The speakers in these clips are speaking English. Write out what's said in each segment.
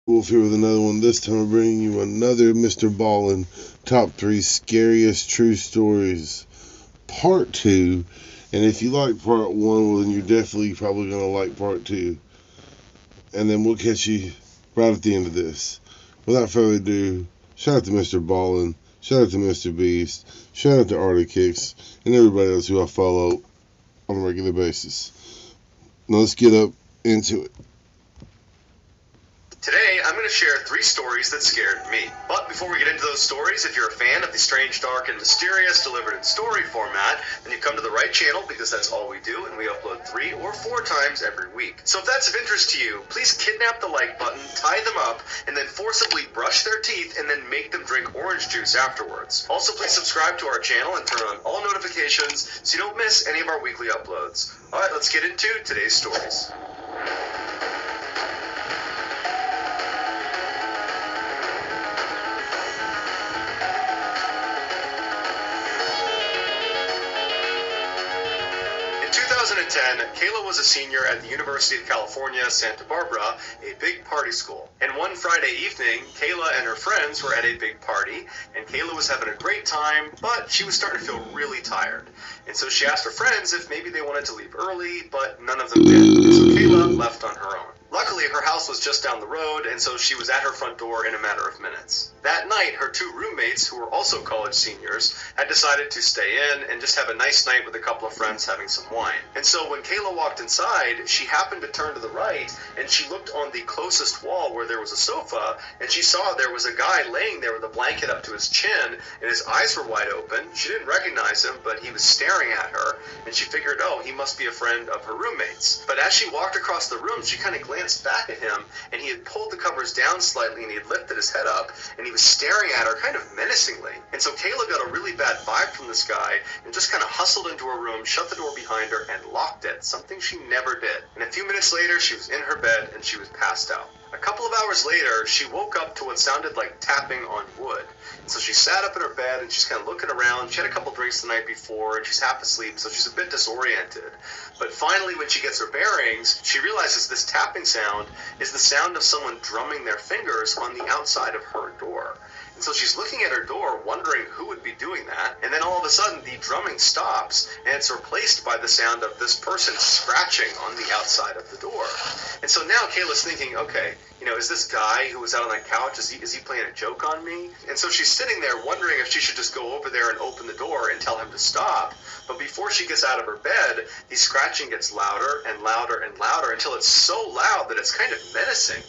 Wolf here with another one. This time I'm bringing you another Mr. Ballin Top 3 Scariest True Stories Part 2. And if you like Part 1, well, then you're definitely probably going to like Part 2. And then we'll catch you right at the end of this. Without further ado, shout out to Mr. Ballin, shout out to Mr. Beast, shout out to Artie Kicks, and everybody else who I follow on a regular basis. Now let's get up into it. Today, I'm going to share 3 stories that scared me. But before we get into those stories, if you're a fan of the strange, dark, and mysterious delivered in story format, then you've come to the right channel because that's all we do, and we upload 3 or 4 times every week. So if that's of interest to you, please kidnap the like button, tie them up, and then forcibly brush their teeth and then make them drink orange juice afterwards. Also, please subscribe to our channel and turn on all notifications so you don't miss any of our weekly uploads. Alright, let's get into today's stories. In 2010, Kayla was a senior at the University of California, Santa Barbara, a big party school. And one Friday evening, Kayla and her friends were at a big party, and Kayla was having a great time, but she was starting to feel really tired. And so she asked her friends if maybe they wanted to leave early, but none of them did. And so Kayla left on her own. Luckily, her house was just down the road, and so she was at her front door in a matter of minutes. That night, her 2 roommates, who were also college seniors, had decided to stay in and just have a nice night with a couple of friends having some wine. And so when Kayla walked inside, she happened to turn to the right, and she looked on the closest wall where there was a sofa, and she saw there was a guy laying there with a blanket up to his chin, and his eyes were wide open. She didn't recognize him, but he was staring at her, and she figured, oh, he must be a friend of her roommates. But as she walked across the room, she kind of glanced back at him, and he had pulled the covers down slightly, and he had lifted his head up, and he was staring at her kind of menacingly. And so Kayla got a really bad vibe from this guy, and just kind of hustled into her room, shut the door behind her, and locked it, something she never did. And a few minutes later, she was in her bed, and she was passed out. A couple of hours later, she woke up to what sounded like tapping on wood. And so she sat up in her bed, and she's kind of looking around. She had a couple drinks the night before, and she's half asleep, so she's a bit disoriented. But finally, when she gets her bearings, she realizes this tapping sound is the sound of someone drumming their fingers on the outside of her door. And so she's looking at her door, wondering who would be doing that. And then all of a sudden, the drumming stops, and it's replaced by the sound of this person scratching on the outside of the door. And so now Kayla's thinking, okay, is this guy who was out on that couch, is he playing a joke on me? And so she's sitting there wondering if she should just go over there and open the door and tell him to stop. But before she gets out of her bed, the scratching gets louder and louder and louder until it's so loud that it's kind of menacing.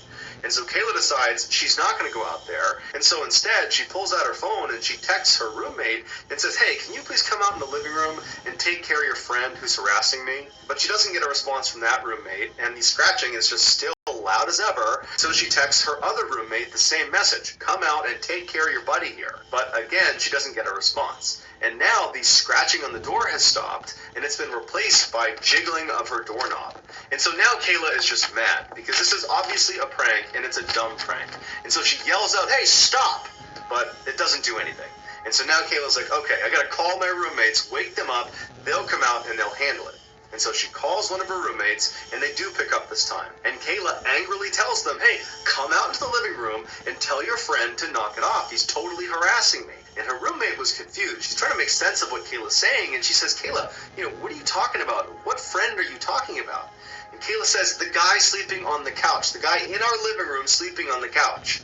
And so Kayla decides she's not going to go out there, and so instead she pulls out her phone and she texts her roommate and says, hey, can you please come out in the living room and take care of your friend who's harassing me? But she doesn't get a response from that roommate, and the scratching is just still loud as ever, so she texts her other roommate the same message, come out and take care of your buddy here. But again, she doesn't get a response. And now the scratching on the door has stopped, and it's been replaced by jiggling of her doorknob. And so now Kayla is just mad, because this is obviously a prank, and it's a dumb prank. And so she yells out, hey, stop! But it doesn't do anything. And so now Kayla's like, okay, I gotta call my roommates, wake them up, they'll come out and they'll handle it. And so she calls one of her roommates, and they do pick up this time. And Kayla angrily tells them, hey, come out into the living room and tell your friend to knock it off. He's totally harassing me. And her roommate was confused. She's trying to make sense of what Kayla's saying, and she says, Kayla, what are you talking about? What friend are you talking about? And Kayla says, the guy sleeping on the couch, the guy in our living room sleeping on the couch.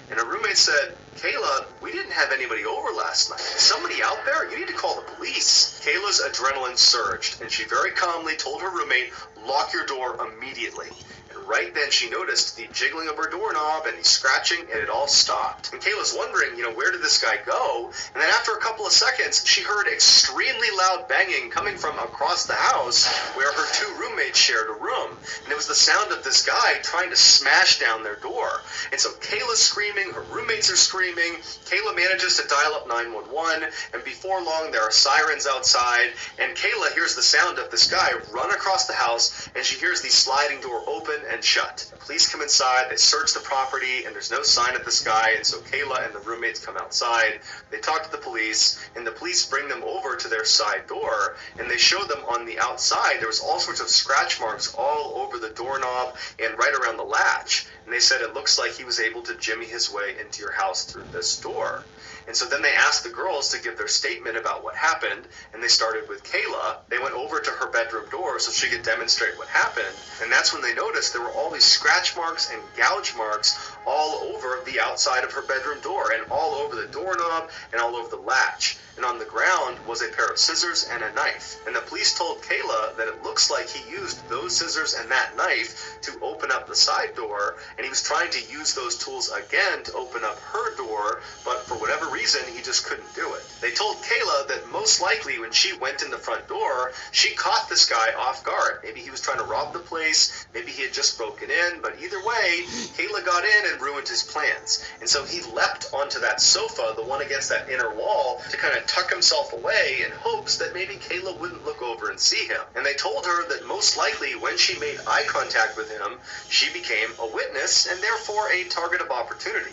And her roommate said, Kayla, we didn't have anybody over last night. Is somebody out there? You need to call the police. Kayla's adrenaline surged, and she very calmly told her roommate, lock your door immediately. And right then she noticed the jiggling of her doorknob and the scratching, and it all stopped. And Kayla's wondering, where did this guy go? And then after a couple of seconds, she heard extremely loud banging coming from across the house where her 2 roommates shared a room. And it was the sound of this guy trying to smash down their door. And so Kayla's screaming, her roommates are screaming, Kayla manages to dial up 911, and before long there are sirens outside, and Kayla hears the sound of this guy run across the house, and she hears the sliding door open and shut. The police come inside, they search the property, and there's no sign of this guy, and so Kayla and the roommates come outside, they talk to the police, and the police bring them over to their side door, and they show them on the outside there was all sorts of scratch marks all over the doorknob and right around the latch. And and they said it looks like he was able to jimmy his way into your house through this door. And so then they asked the girls to give their statement about what happened, and they started with Kayla. They went over to her bedroom door so she could demonstrate what happened, and that's when they noticed there were all these scratch marks and gouge marks all over the outside of her bedroom door, and all over the doorknob, and all over the latch. And on the ground was a pair of scissors and a knife. And the police told Kayla that it looks like he used those scissors and that knife to open up the side door, and he was trying to use those tools again to open up her door, but for whatever reason, he just couldn't do it. They told Kayla that most likely when she went in the front door, she caught this guy off guard. Maybe he was trying to rob the place, maybe he had just broken in, but either way, Kayla got in and ruined his plans. And so he leapt onto that sofa, the one against that inner wall, to kind of tuck himself away in hopes that maybe Kayla wouldn't look over and see him. And they told her that most likely when she made eye contact with him, she became a witness and therefore a target of opportunity.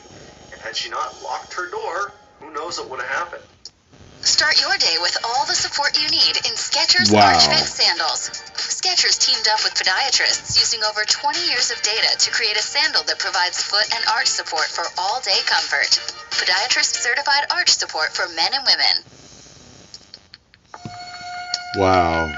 And had she not locked her door, who knows what would have happened. Start your day with all the support you need in Skechers Wow. Arch Fit sandals. Skechers teamed up with podiatrists using over 20 years of data to create a sandal that provides foot and arch support for all-day comfort. Podiatrist-certified arch support for men and women. Wow.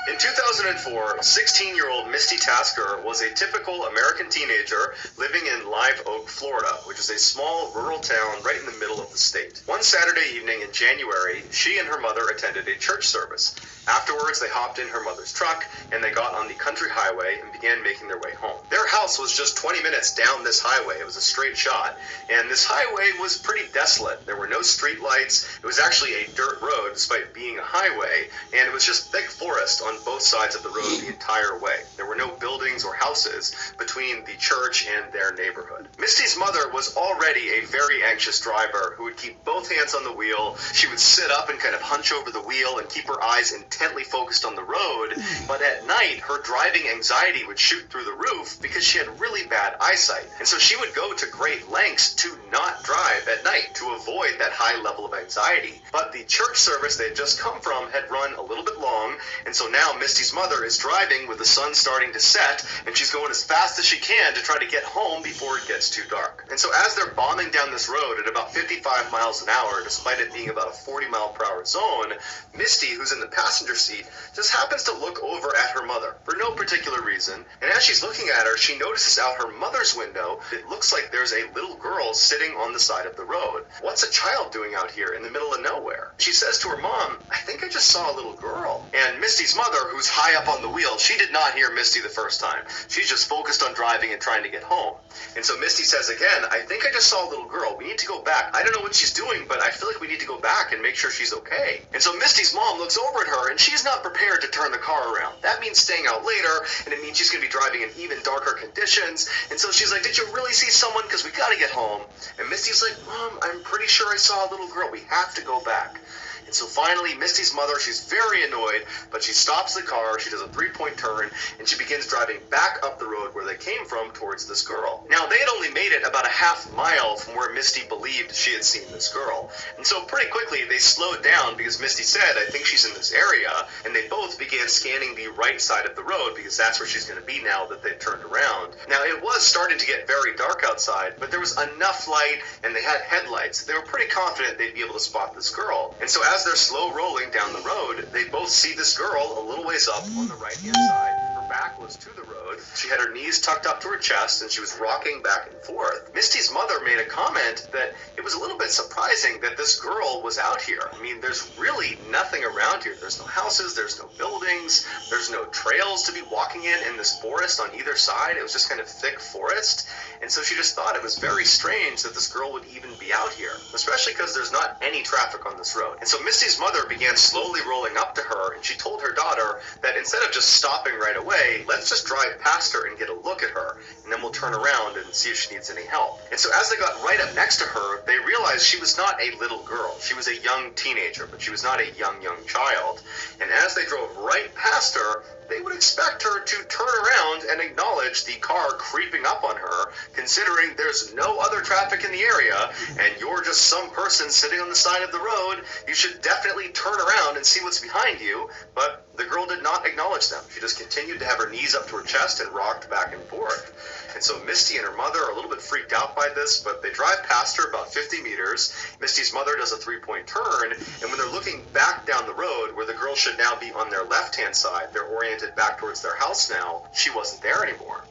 In 2004, 16-year-old Misty Tasker was a typical American teenager living in Live Oak, Florida, which is a small rural town right in the middle of the state. One Saturday evening in January, she and her mother attended a church service. Afterwards, they hopped in her mother's truck and they got on the country highway and began making their way home. Their house was just 20 minutes down this highway. It was a straight shot, and this highway was pretty desolate. There were no street lights. It was actually a dirt road despite being a highway, and it was just thick forest on both sides of the road the entire way. There were no buildings or houses between the church and their neighborhood. Misty's mother was already a very anxious driver who would keep both hands on the wheel. She would sit up and kind of hunch over the wheel and keep her eyes intently focused on the road, but at night her driving anxiety would shoot through the roof because she had really bad eyesight, and so she would go to great lengths to not drive at night to avoid that high level of anxiety. But the church service they had just come from had run a little bit long, and so now Misty's mother is driving with the sun starting to set, and she's going as fast as she can to try to get home before it gets too dark. And so as they're bombing down this road at about 55 miles an hour, despite it being about a 40-mile-per-hour zone, Misty, who's in the passenger seat, just happens to look over at her mother for no particular reason, and as she's looking at her, she notices out her mother's window it looks like there's a little girl sitting on the side of the road. What's a child doing out here in the middle of nowhere? She says to her mom, I think I just saw a little girl. And Misty's mother, who's high up on the wheel, she did not hear Misty the first time. She's just focused on driving and trying to get home. And so Misty says again, I think I just saw a little girl. We need to go back. I don't know what she's doing, but I feel like we need to go back and make sure she's okay. And so Misty's mom looks over at her, and she's not prepared to turn the car around. That means staying out later, and it means she's going to be driving in even darker conditions. And so she's like, did you really see someone? Because we got to get home. And Misty's like, Mom, I'm pretty sure I saw a little girl. We have to go back. And so finally, Misty's mother, she's very annoyed, but she stops the car, she does a three-point turn, and she begins driving back up the road where they came from towards this girl. Now, they had only made it about a half mile from where Misty believed she had seen this girl. And so pretty quickly, they slowed down because Misty said, I think she's in this area, and they both began scanning the right side of the road because that's where she's going to be now that they've turned around. Now, it was starting to get very dark outside, but there was enough light, and they had headlights. They were pretty confident they'd be able to spot this girl. And so as they're slow rolling down the road, they both see this girl a little ways up on the right-hand side. Her back was to the road. She had her knees tucked up to her chest, and she was rocking back and forth. Misty's mother made a comment that it was a little bit surprising that this girl was out here. I mean, there's really nothing around here. There's no houses, there's no buildings, there's no trails to be walking in this forest on either side. It was just kind of thick forest. And so she just thought it was very strange that this girl would even be out here, especially because there's not any traffic on this road. And so Misty's mother began slowly rolling up to her, and she told her daughter that instead of just stopping right away, let's just drive past her and get a look at her, and then we'll turn around and see if she needs any help. And so as they got right up next to her, they realized she was not a little girl. She was a young teenager, but she was not a young child. And as they drove right past her, they would expect her to turn around and acknowledge the car creeping up on her, considering there's no other traffic in the area and you're just some person sitting on the side of the road, you should definitely turn around and see what's behind you. But the girl did not acknowledge them. She just continued to have her knees up to her chest and rocked back and forth. And so Misty and her mother are a little bit freaked out by this, but they drive past her about 50 meters. Misty's mother does a 3-point turn, and when they're looking back down the road, where the girl should now be on their left-hand side, they're oriented back towards their house now, she wasn't there anymore.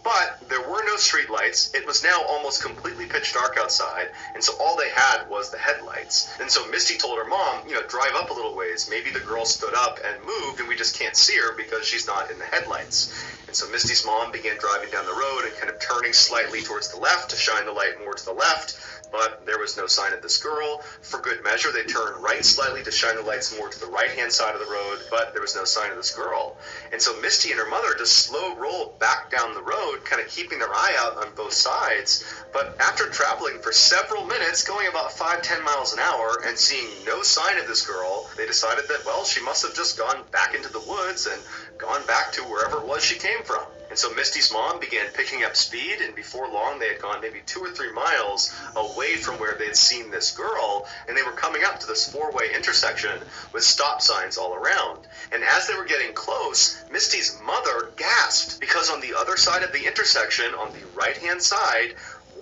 But there were no streetlights. It was now almost completely pitch dark outside, and so all they had was the headlights. And so Misty told her mom, drive up a little ways. Maybe the girl stood up and moved, and we just can't see her because she's not in the headlights. And so Misty's mom began driving down the road and kind of turning slightly towards the left to shine the light more to the left, but there was no sign of this girl. For good measure, they turned right slightly to shine the lights more to the right-hand side of the road, but there was no sign of this girl. And so Misty and her mother just slow rolled back down the road, kind of keeping their eye out on both sides. But after traveling for several minutes, going about 5-10 miles an hour, and seeing no sign of this girl, they decided that, well, she must have just gone back into the woods and gone back to wherever it was she came from. And so Misty's mom began picking up speed, and before long they had gone maybe 2 or 3 miles away from where they had seen this girl, and they were coming up to this 4-way intersection with stop signs all around. And as they were getting close, Misty's mother gasped, because on the other side of the intersection, on the right-hand side,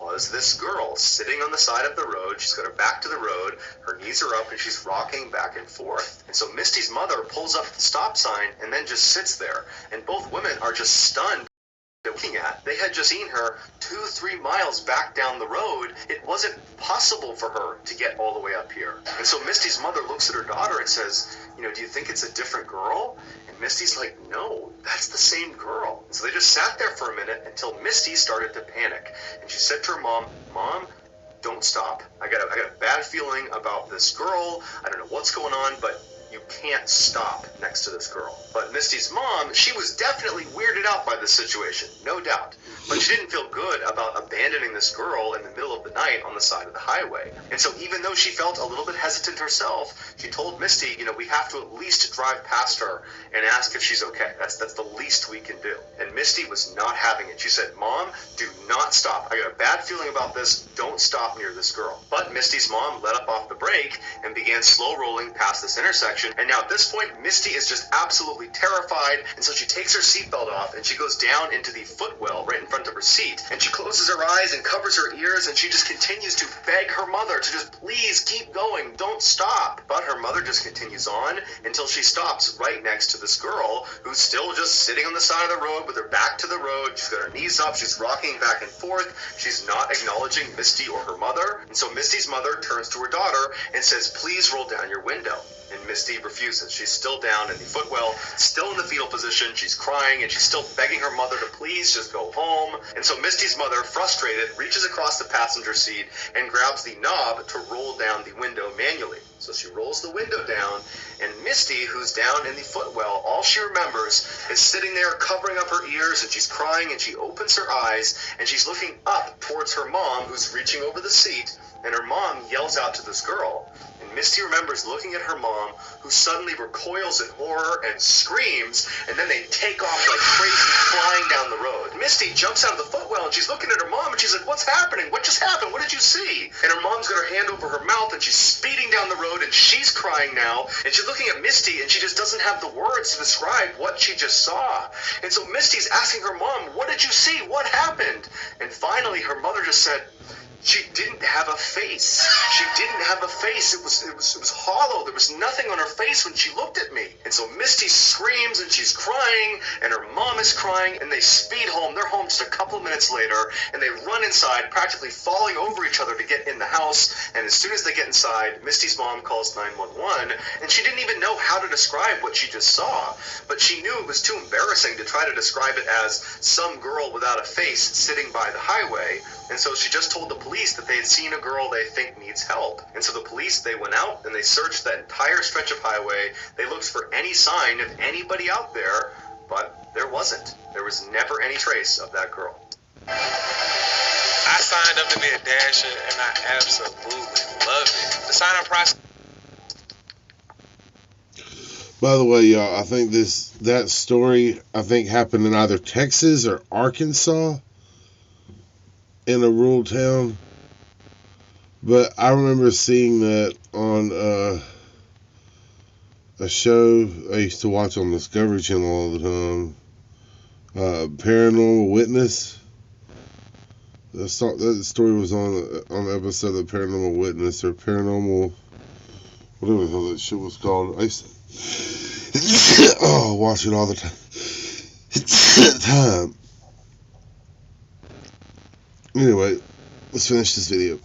was this girl sitting on the side of the road. She's got her back to the road, her knees are up, and she's rocking back and forth. And so Misty's mother pulls up the stop sign and then just sits there, and both women are just stunned looking at. They had just seen her 2-3 miles back down the road. It wasn't possible for her to get all the way up here. And so Misty's mother looks at her daughter and says, do you think it's a different girl? And Misty's like, no, that's the same girl. And so they just sat there for a minute until Misty started to panic. And she said to her mom, Mom, don't stop. I got a bad feeling about this girl. I don't know what's going on, but you can't stop next to this girl. But Misty's mom, she was definitely weirded out by this situation, no doubt. But she didn't feel good about abandoning this girl in the middle of the night on the side of the highway. And so even though she felt a little bit hesitant herself, she told Misty, we have to at least drive past her and ask if she's okay. That's the least we can do. And Misty was not having it. She said, Mom, do not stop. I got a bad feeling about this. Don't stop near this girl. But Misty's mom let up off the brake and began slow rolling past this intersection. And now at this point, Misty is just absolutely terrified. And so she takes her seatbelt off and she goes down into the footwell right in front of her seat. And she closes her eyes and covers her ears, and she just continues to beg her mother to just please keep going, don't stop. But her mother just continues on until she stops right next to this girl who's still just sitting on the side of the road with her back to the road. She's got her knees up, she's rocking back and forth. She's not acknowledging Misty or her mother. And so Misty's mother turns to her daughter and says, please roll down your window. And Misty refuses. She's still down in the footwell, still in the fetal position. She's crying, and she's still begging her mother to please just go home. And so Misty's mother, frustrated, reaches across the passenger seat and grabs the knob to roll down the window manually. So she rolls the window down, and Misty, who's down in the footwell, all she remembers is sitting there covering up her ears, and she's crying, and she opens her eyes, and she's looking up towards her mom, who's reaching over the seat, and her mom yells out to this girl. And Misty remembers looking at her mom, who suddenly recoils in horror and screams, and then they take off like crazy, flying down the road. Misty jumps out of the footwell, and she's looking at her mom, and she's like, what's happening? What just happened? What did you see? And her mom's got her hand over her mouth, and she's speeding down the road, and she's crying now, and she's looking at Misty, and she just doesn't have the words to describe what she just saw. And so Misty's asking her mom, what did you see? What happened? And finally, her mother just said, she didn't have a face. She didn't have a face. It was hollow. There was nothing on her face when she looked at me. And so Misty screams, and she's crying, and her mom is crying, and they speed home. They're home just a couple of minutes later, and they run inside, practically falling over each other to get in the house. And as soon as they get inside, Misty's mom calls 911, and she didn't even know how to describe what she just saw. But she knew it was too embarrassing to try to describe it as some girl without a face sitting by the highway. And so she just told the police that they had seen a girl they think needs help. And so the police, they went out and they searched that entire stretch of highway. They looked for any sign of anybody out there, but there wasn't. There was never any trace of that girl. I signed up to be a dasher, and I absolutely love it. The sign-up process. By the way, y'all, I think that story happened in either Texas or Arkansas. in a rural town. But I remember seeing that on a show I used to watch on Discovery Channel all the time. Paranormal Witness. That story was on an episode of Paranormal Witness or Paranormal, whatever the hell that shit was called. I used to watch it all the time. Anyway, let's finish this video.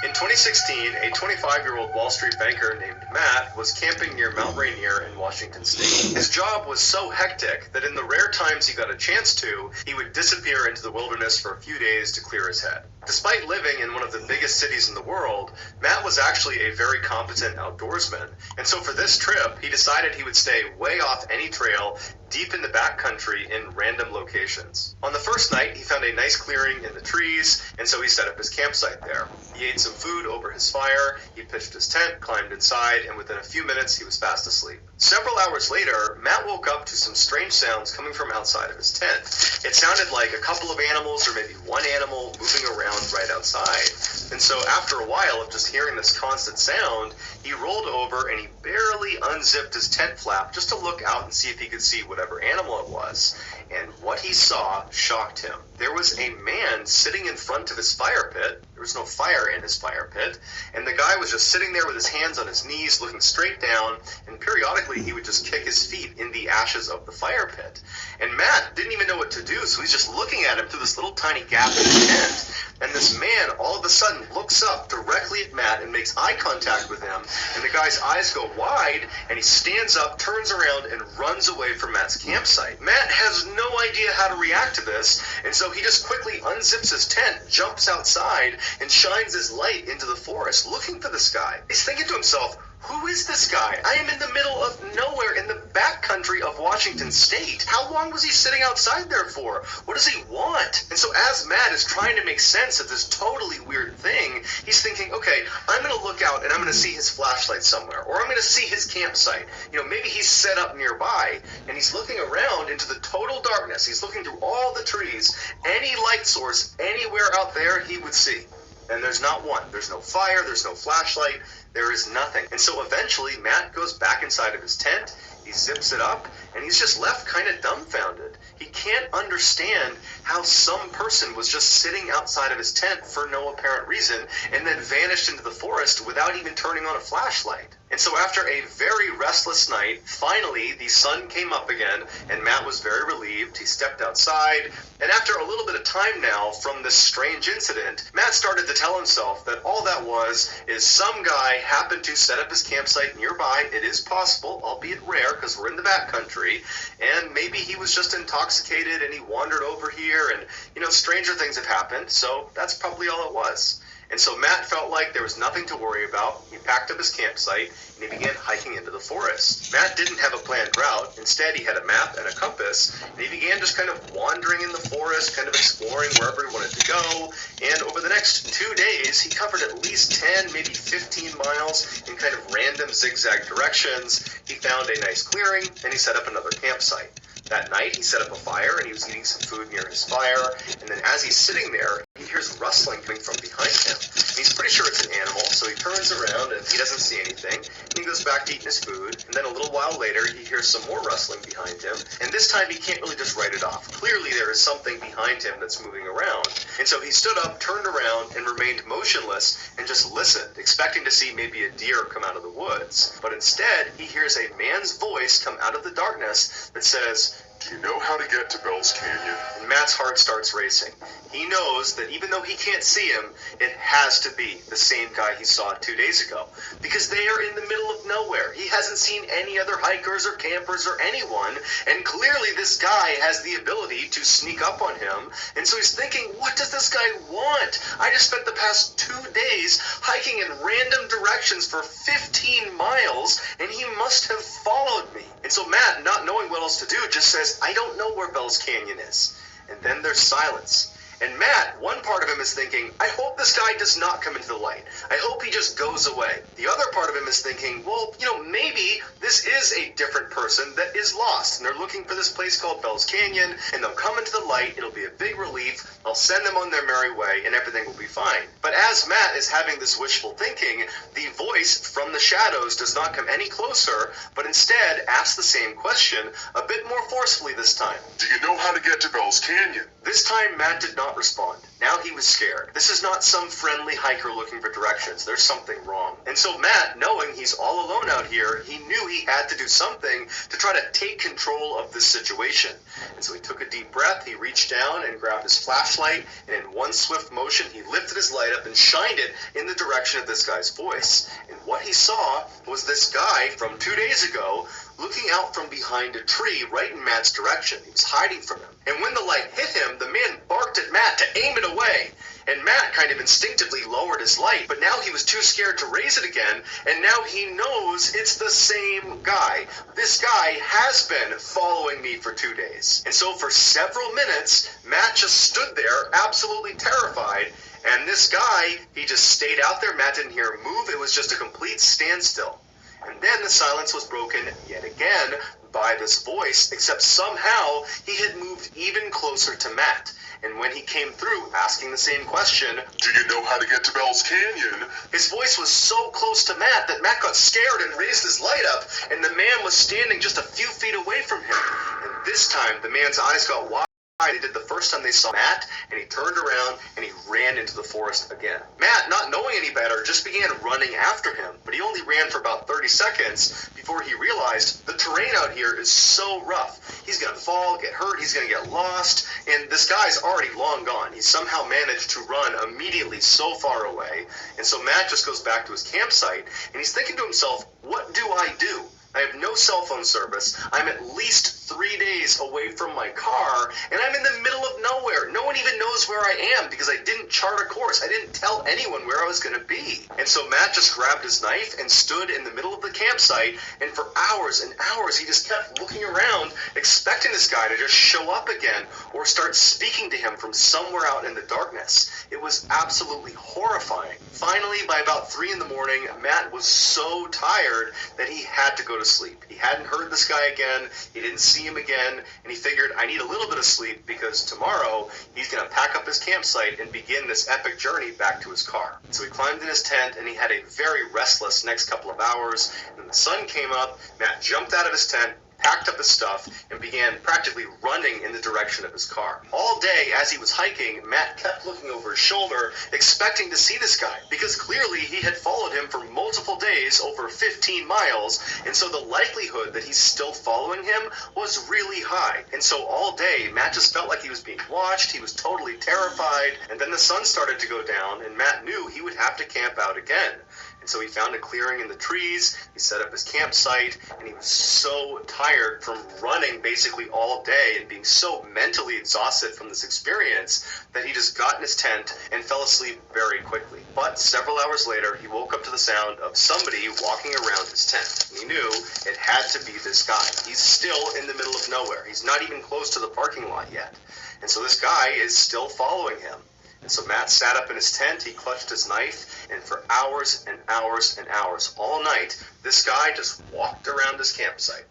In 2016, a 25-year-old Wall Street banker named Matt was camping near Mount Rainier in Washington State. His job was so hectic that in the rare times he got a chance to, he would disappear into the wilderness for a few days to clear his head. Despite living in one of the biggest cities in the world, Matt was actually a very competent outdoorsman, and so for this trip, he decided he would stay way off any trail, deep in the backcountry in random locations. On the first night, he found a nice clearing in the trees, and so he set up his campsite there. He ate some food over his fire, he pitched his tent, climbed inside, and within a few minutes, he was fast asleep. Several hours later, Matt woke up to some strange sounds coming from outside of his tent. It sounded like a couple of animals, or maybe one animal, moving around right outside. And so after a while of just hearing this constant sound, he rolled over and he barely unzipped his tent flap just to look out and see if he could see whatever animal it was. And what he saw shocked him. There was a man sitting in front of his fire pit. There was no fire in his fire pit. And the guy was just sitting there with his hands on his knees, looking straight down, and periodically he would just kick his feet in the ashes of the fire pit. And Matt didn't even know what to do, so he's just looking at him through this little tiny gap in his tent. And this man all of a sudden looks up directly at Matt and makes eye contact with him. And the guy's eyes go wide, and he stands up, turns around, and runs away from Matt's campsite. Matt has no idea how to react to this, and so he just quickly unzips his tent, jumps outside, and shines his light into the forest, looking for this guy. He's thinking to himself, who is this guy? I am in the middle of nowhere in the backcountry of Washington State. How long was he sitting outside there for? What does he want? And so as Matt is trying to make sense of this totally weird thing, he's thinking, okay, I'm going to look out and I'm going to see his flashlight somewhere, or I'm going to see his campsite. You know, maybe he's set up nearby, and he's looking around into the total darkness. He's looking through all the trees. Any light source anywhere out there he would see. And there's not one. There's no fire. There's no flashlight. There is nothing. And so eventually, Matt goes back inside of his tent, he zips it up, and he's just left kind of dumbfounded. He can't understand how some person was just sitting outside of his tent for no apparent reason and then vanished into the forest without even turning on a flashlight. And so after a very restless night, finally the sun came up again, and Matt was very relieved. He stepped outside, and after a little bit of time now from this strange incident, Matt started to tell himself that all that was is some guy happened to set up his campsite nearby. It is possible, albeit rare, because we're in the backcountry, and maybe he was just intoxicated and he wandered over here, and, you know, stranger things have happened, so that's probably all it was. And so Matt felt like there was nothing to worry about. He packed up his campsite, and he began hiking into the forest. Matt didn't have a planned route. Instead, he had a map and a compass, and he began just kind of wandering in the forest, kind of exploring wherever he wanted to go. And over the next 2 days, he covered at least 10, maybe 15 miles in kind of random zigzag directions. He found a nice clearing, and he set up another campsite. That night, he set up a fire, and he was eating some food near his fire, and then as he's sitting there, he hears rustling coming from behind him. And he's pretty sure it's an animal, so he turns around, and he doesn't see anything, and he goes back to eating his food, and then a little while later, he hears some more rustling behind him, and this time he can't really just write it off. Clearly, there is something behind him that's moving around. And so he stood up, turned around, and remained motionless, and just listened, expecting to see maybe a deer come out of the woods. But instead, he hears a man's voice come out of the darkness that says, "Do you know how to get to Bell's Canyon?" And Matt's heart starts racing. He knows that even though he can't see him, it has to be the same guy he saw 2 days ago. Because they are in the middle of nowhere. He hasn't seen any other hikers or campers or anyone, and clearly this guy has the ability to sneak up on him. And so he's thinking, what does this guy want? I just spent the past 2 days hiking in random directions for 15 miles, and he must have followed me. And so Matt, not knowing what else to do, just says, "I don't know where Bell's Canyon is." And then there's silence. And Matt, one part of him is thinking, I hope this guy does not come into the light. I hope he just goes away. The other part of him is thinking, well, maybe this is a different person that is lost, and they're looking for this place called Bell's Canyon, and they'll come into the light, it'll be a big relief, I'll send them on their merry way, and everything will be fine. But as Matt is having this wishful thinking, the voice from the shadows does not come any closer, but instead asks the same question, a bit more forcefully this time. Do you know how to get to Bell's Canyon? This time, Matt did not respond. Now he was scared. This is not some friendly hiker looking for directions. There's something wrong. And so Matt, knowing he's all alone out here, he knew he had to do something to try to take control of this situation. And so he took a deep breath, he reached down and grabbed his flashlight, and in one swift motion, he lifted his light up and shined it in the direction of this guy's voice. And what he saw was this guy from 2 days ago looking out from behind a tree right in Matt's direction. He was hiding from him. And when the light hit him, the man barked at Matt to aim it away. And Matt kind of instinctively lowered his light, but now he was too scared to raise it again, and now he knows it's the same guy. This guy has been following me for 2 days. And so for several minutes, Matt just stood there absolutely terrified, and this guy, he just stayed out there. Matt didn't hear him move. It was just a complete standstill. And then the silence was broken yet again by this voice, except somehow he had moved even closer to Matt. And when he came through asking the same question, Do you know how to get to Bell's Canyon? His voice was so close to Matt that Matt got scared and raised his light up, and the man was standing just a few feet away from him. And this time, the man's eyes got wide. They did the first time they saw Matt, and he turned around and he ran into the forest again. Matt, not knowing any better, just began running after him, but he only ran for about 30 seconds before he realized the terrain out here is so rough. He's going to fall, get hurt, he's going to get lost, and this guy's already long gone. He somehow managed to run immediately so far away, and so Matt just goes back to his campsite, and he's thinking to himself, what do I do? I have no cell phone service. I'm at least 3 days away from my car, and I'm in the middle of nowhere. No one even knows where I am because I didn't chart a course. I didn't tell anyone where I was going to be. And so Matt just grabbed his knife and stood in the middle of the campsite, and for hours and hours he just kept looking around, expecting this guy to just show up again or start speaking to him from somewhere out in the darkness. It was absolutely horrifying. Finally, by about 3 in the morning, Matt was so tired that he had to go to sleep. He hadn't heard this guy again, he didn't see him again, and he figured, I need a little bit of sleep because tomorrow he's going to pack up his campsite and begin this epic journey back to his car. So he climbed in his tent, and he had a very restless next couple of hours. And when the sun came up, Matt jumped out of his tent, packed up his stuff, and began practically running in the direction of his car. All day, as he was hiking, Matt kept looking over his shoulder, expecting to see this guy, because clearly he had followed him for multiple days, over 15 miles, and so the likelihood that he's still following him was really high. And so all day, Matt just felt like he was being watched, he was totally terrified, and then the sun started to go down, and Matt knew he would have to camp out again. And so he found a clearing in the trees, he set up his campsite, and he was so tired from running basically all day and being so mentally exhausted from this experience that he just got in his tent and fell asleep very quickly. But several hours later, he woke up to the sound of somebody walking around his tent. And he knew it had to be this guy. He's still in the middle of nowhere. He's not even close to the parking lot yet. And so this guy is still following him. And so Matt sat up in his tent, he clutched his knife, and for hours and hours and hours, all night, this guy just walked around his campsite.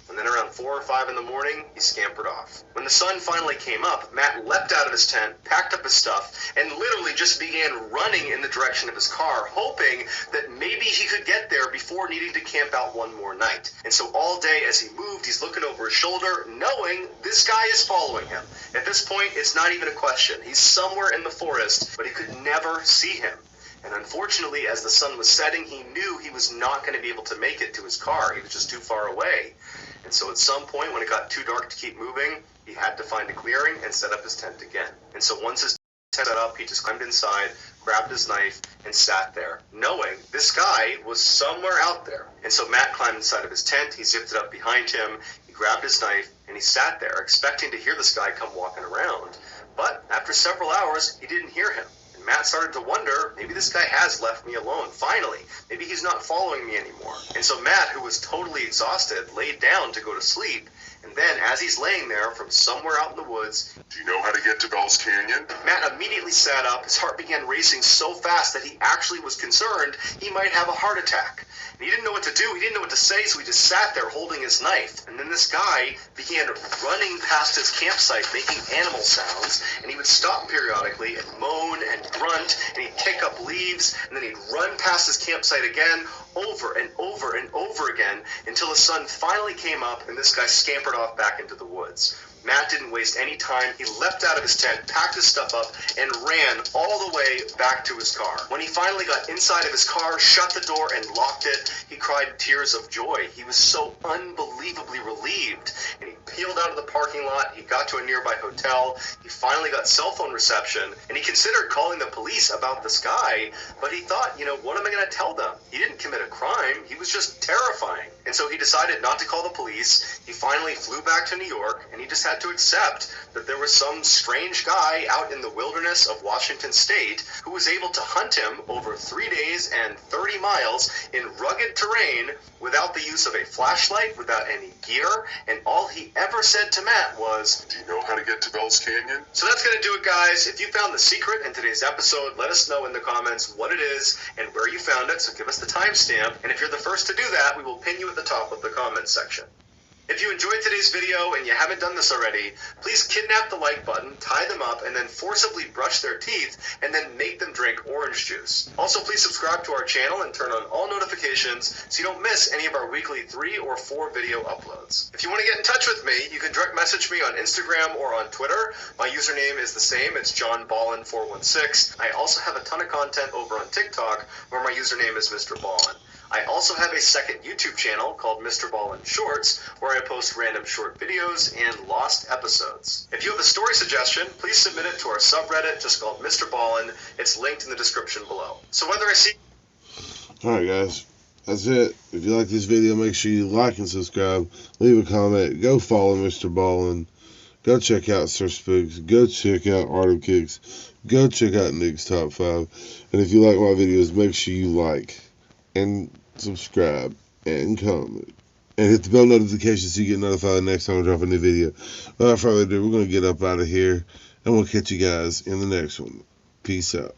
And then around 4 or 5 in the morning, he scampered off. When the sun finally came up, Matt leapt out of his tent, packed up his stuff, and literally just began running in the direction of his car, hoping that maybe he could get there before needing to camp out one more night. And so all day as he moved, he's looking over his shoulder, knowing this guy is following him. At this point, it's not even a question. He's somewhere in the forest, but he could never see him. And unfortunately, as the sun was setting, he knew he was not going to be able to make it to his car. He was just too far away. And so at some point, when it got too dark to keep moving, he had to find a clearing and set up his tent again. And so once his tent set up, he just climbed inside, grabbed his knife, and sat there, knowing this guy was somewhere out there. And so Matt climbed inside of his tent, he zipped it up behind him, he grabbed his knife, and he sat there, expecting to hear this guy come walking around. But after several hours, he didn't hear him. Matt started to wonder, maybe this guy has left me alone, finally. Maybe he's not following me anymore. And so Matt, who was totally exhausted, laid down to go to sleep. And then, as he's laying there from somewhere out in the woods, Do you know how to get to Bell's Canyon? Matt immediately sat up. His heart began racing so fast that he actually was concerned he might have a heart attack. And he didn't know what to do. He didn't know what to say, so he just sat there holding his knife. And then this guy began running past his campsite, making animal sounds. And he would stop periodically and moan and grunt, and he'd kick up leaves, and then he'd run past his campsite again, over and over and over again, until the sun finally came up and this guy scampered off back into the woods. Matt didn't waste any time. He leapt out of his tent, packed his stuff up, and ran all the way back to his car. When he finally got inside of his car, shut the door, and locked it, he cried tears of joy. He was so unbelievably relieved. And he peeled out of the parking lot. He got to a nearby hotel. He finally got cell phone reception, and he considered calling the police about this guy, but he thought, what am I going to tell them? He didn't commit a crime. He was just terrifying. And so he decided not to call the police. He finally flew back to New York, and he just had to accept that there was some strange guy out in the wilderness of Washington State who was able to hunt him over 3 days and 30 miles in rugged terrain without the use of a flashlight, without any gear, and all he ever said to Matt was, Do you know how to get to Bell's Canyon? So that's going to do it, guys. If you found the secret in today's episode, let us know in the comments what it is and where you found it, so give us the timestamp. And if you're the first to do that, we will pin you at the top of the comments section. If you enjoyed today's video and you haven't done this already, please kidnap the like button, tie them up, and then forcibly brush their teeth, and then make them drink orange juice. Also, please subscribe to our channel and turn on all notifications so you don't miss any of our weekly 3 or 4 video uploads. If you want to get in touch with me, you can direct message me on Instagram or on Twitter. My username is the same. It's JohnBallin416. I also have a ton of content over on TikTok where my username is Mr. Ballin. I also have a second YouTube channel called Mr. Ballin Shorts, where I post random short videos and lost episodes. If you have a story suggestion, please submit it to our subreddit just called Mr. Ballin. It's linked in the description below. So whether I see... Alright guys, that's it. If you like this video, make sure you like and subscribe. Leave a comment. Go follow Mr. Ballin. Go check out Sir Spooks. Go check out Art of Kicks. Go check out Nick's Top 5. And if you like my videos, make sure you like and subscribe and comment and hit the bell notification so you get notified the next time I drop a new video. Without further ado, we're going to get up out of here and we'll catch you guys in the next one. Peace out.